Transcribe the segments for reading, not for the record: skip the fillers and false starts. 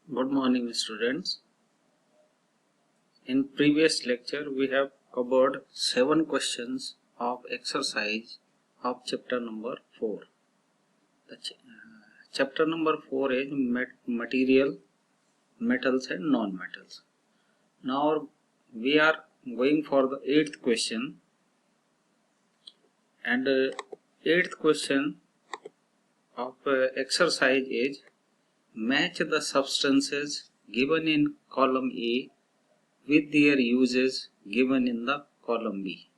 Good morning, students. In previous lecture, we have covered 7 questions of exercise of chapter number 4. Chapter number 4 is material, metals and non-metals. Now we are going for the 8th question, and 8th question of exercise is match the substances given in column A with their uses given in the column B.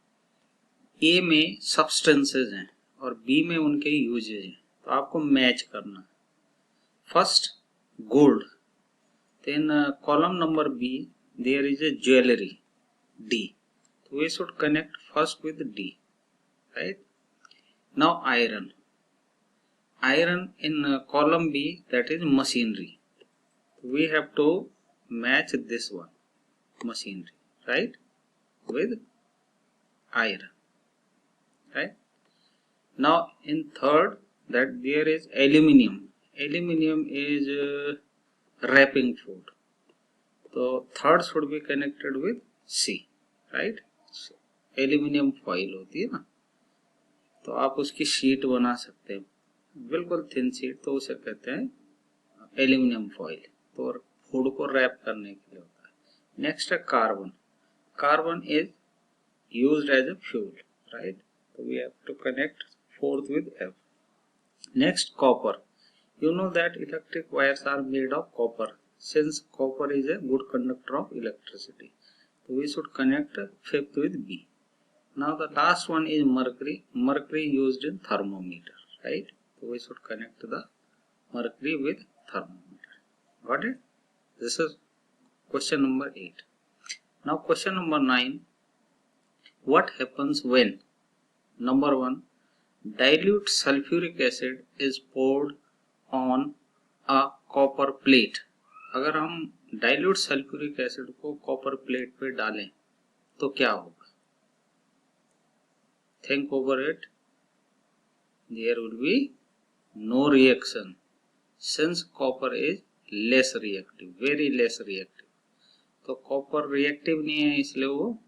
A में substances हैं और B में उनके uses हैं, तो आपको match करना. First, gold. Then column number B, there is a jewelry, D. So we should connect first with D, right? Now iron. Iron in column B, that is machinery. We have to match this one, machinery, right, with iron, right? Now in third, that there is aluminium. Aluminium is wrapping food. So third should be connected with C, right? Aluminium foil होती है ना, तो आप उसकी sheet बना सकते हैं, बिल्कुल थिन शीट, तो उसे कहते हैं एल्यूमिनियम फॉइल. तो फूड को रैप करने के लिए होता है. नेक्स्ट है carbon. Carbon is used as a fuel, right? तो we have to connect fourth with F. Next, copper. You know that electric wires are made of copper, since copper is a good conductor of electricity. So we should connect fifth with B. Now the last one is mercury. Mercury used in thermometer, right? So we should connect the mercury with thermometer. Got it? This is question number 8. Now question number 9. What happens when? Number 1. Dilute sulfuric acid is poured on a copper plate. अगर हम dilute sulfuric acid को copper plate पे डालें तो क्या होगा? Think over it. There will be no reaction, since copper is less reactive, very less reactive. तो copper reactive नहीं है, इसलिए वो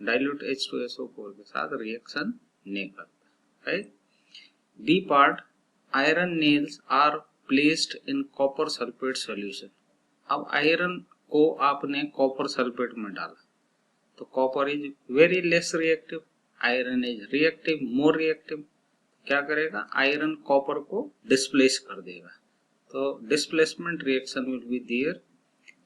dilute H2SO4 के साथ reaction नहीं करता. Right? B part, iron nails are placed in copper sulfate solution. अब आयरन को आपने कॉपर सल्फेट में डाला, तो copper is very less reactive, iron is reactive, more reactive. क्या करेगा? आयरन कॉपर को डिस्प्लेस कर देगा, तो displacement reaction will be there.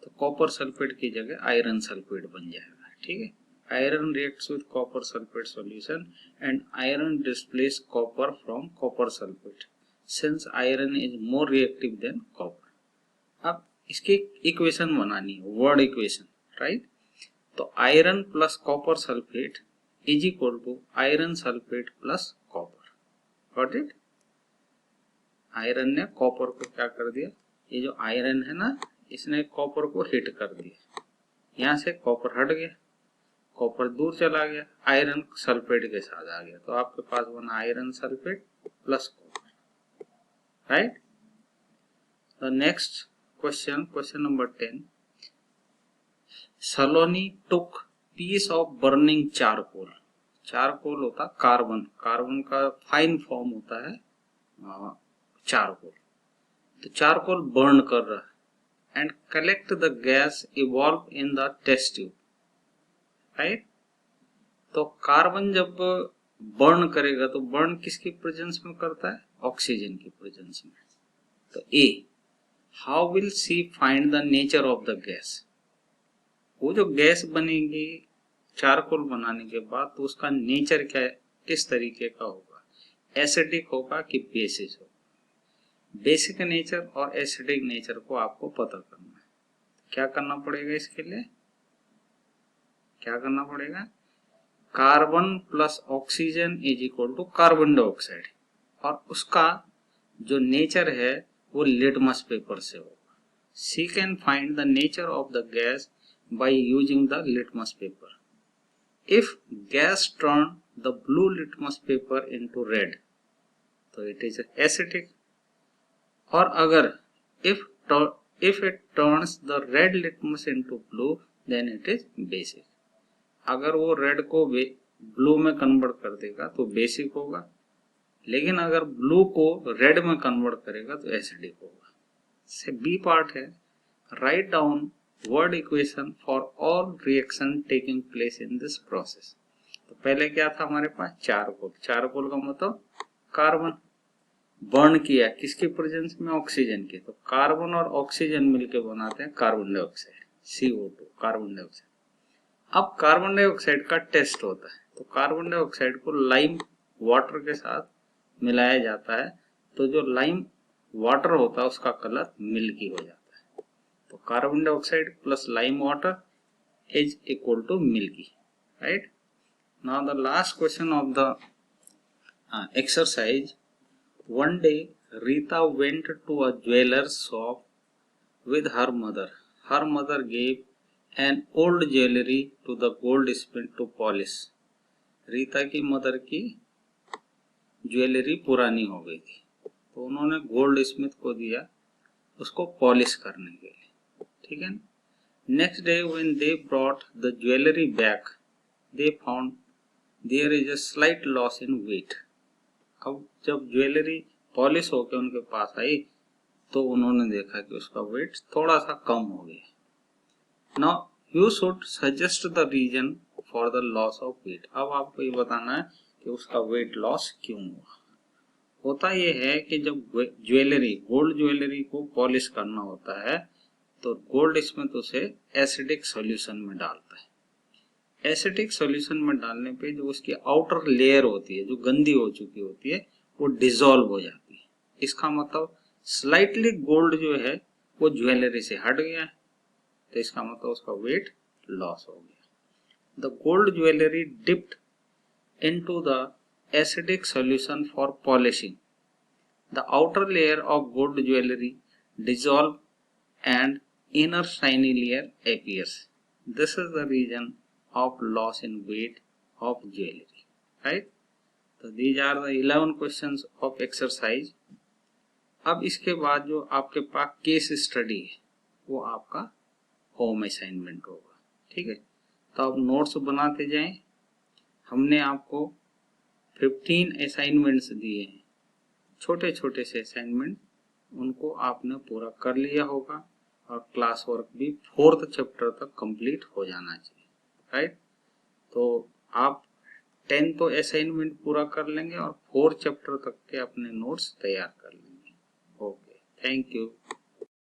तो कॉपर सल्फेट की जगह आयरन सल्फेट बन जाएगा. ठीक है? Iron reacts with copper sulfate solution and iron displaces copper from copper sulfate, since iron is more reactive than copper. अब इसकी इक्वेशन बनानी है, वर्ड इक्वेशन, राइट? तो iron plus copper sulphate is equal to iron sulphate plus copper. Got it? Iron ने copper को क्या कर दिया? ये जो आयरन है ना, इसने कॉपर को हिट कर दिया, यहां से कॉपर हट गया, कॉपर दूर चला गया, आयरन सल्फेट के साथ आ गया, तो आपके पास बना iron sulphate plus copper, right? The next question, question number 10. Saloni took piece of burning charcoal. Charcoal होता कार्बन, कार्बन का फाइन फॉर्म होता है चारकोल. तो चारकोल बर्न कर रहा है and collect the gas evolve in the test tube, right? तो carbon जब बर्न करेगा तो बर्न किसकी प्रेजेंस में करता है? ऑक्सीजन की प्रेजेंस में. तो ए, how will see find the nature of the gas? वो जो गैस बनेगी चारकोल बनाने के बाद, तो उसका नेचर क्या, किस तरीके का होगा? एसिडिक होगा कि बेसिक होगा? बेसिक नेचर और एसिडिक नेचर को आपको पता करना है. क्या करना पड़ेगा इसके लिए? क्या करना पड़ेगा? Carbon plus oxygen is equal to carbon dioxide, और उसका जो नेचर है वो लिटमस पेपर से होगा. See can find the nature of the gas by using the litmus paper. If gas turn the blue litmus paper into red, तो it is acidic. और अगर if If it turns the red litmus into blue, then it is basic. अगर वो red को blue में convert कर देगा तो बेसिक होगा, लेकिन अगर ब्लू को रेड में कन्वर्ट करेगा तो एसिडिक होगा। से बी पार्ट है, write down word equation for all reaction taking place in this process. तो पहले क्या था हमारे पास, चारकोल। चारकोल का मतलब कार्बन बर्न किया किसके प्रेजेंस में, ऑक्सीजन के। तो कार्बन और ऑक्सीजन मिलकर बनाते हैं carbon dioxide, CO2, carbon dioxide. अब कार्बन डाइऑक्साइड का टेस्ट होता है, तो कार्बन डाइऑक्साइड को लाइम वाटर के साथ मिलाया जाता है, तो जो लाइम वाटर होता है उसका कलर मिल्की हो जाता है। तो carbon dioxide plus lime water is equal to milky, right. Now the last question of the exercise. One day Rita went to a jeweler's shop with her mother. Her mother gave an old jewelry to the goldsmith to polish. Rita की mother की jewellery पुरानी हो गई थी, तो उन्होंने gold Smith को दिया उसको पॉलिश करने के लिए, ठीक है। Next day when they brought the jewellery back, they found there is a slight loss in weight. अब जब ज्वेलरी पॉलिश होकर उनके पास आई तो उन्होंने देखा कि उसका वेट थोड़ा सा कम हो गया। Now you should suggest the reason for the loss of weight. अब आपको ये बताना है कि उसका वेट लॉस क्यों हुआ। होता ये है कि जब ज्वेलरी, गोल्ड ज्वेलरी को पॉलिश करना होता है तो गोल्ड स्मिथ उसे एसिडिक सॉल्यूशन में डालता है। एसिडिक सॉल्यूशन में डालने पे जो उसकी आउटर लेयर होती है, जो गंदी हो चुकी होती है, वो डिसॉल्व हो जाती है। इसका मतलब स्लाइटली गोल्ड जो है वो ज्वेलरी से हट गया है, तो इसका मतलब उसका वेट लॉस हो गया। The gold jewellery dipped into the acidic solution for polishing. The outer layer of gold jewelry dissolve and inner shiny layer appears. This is the reason of loss in weight of jewelry. Right? So these are the 11 questions of exercise. अब इसके बाद जो आपके पास case study है वो आपका home assignment होगा, ठीक है। तो आप नोट्स बनाते जाएं। हमने आपको 15 असाइनमेंट्स दिए हैं, छोटे छोटे से असाइनमेंट, उनको आपने पूरा कर लिया होगा और क्लास वर्क भी 4th चैप्टर तक कंप्लीट हो जाना चाहिए, राइट। तो आप 10 तो असाइनमेंट पूरा कर लेंगे और 4 चैप्टर तक के अपने नोट्स तैयार कर लेंगे। Okay, thank you.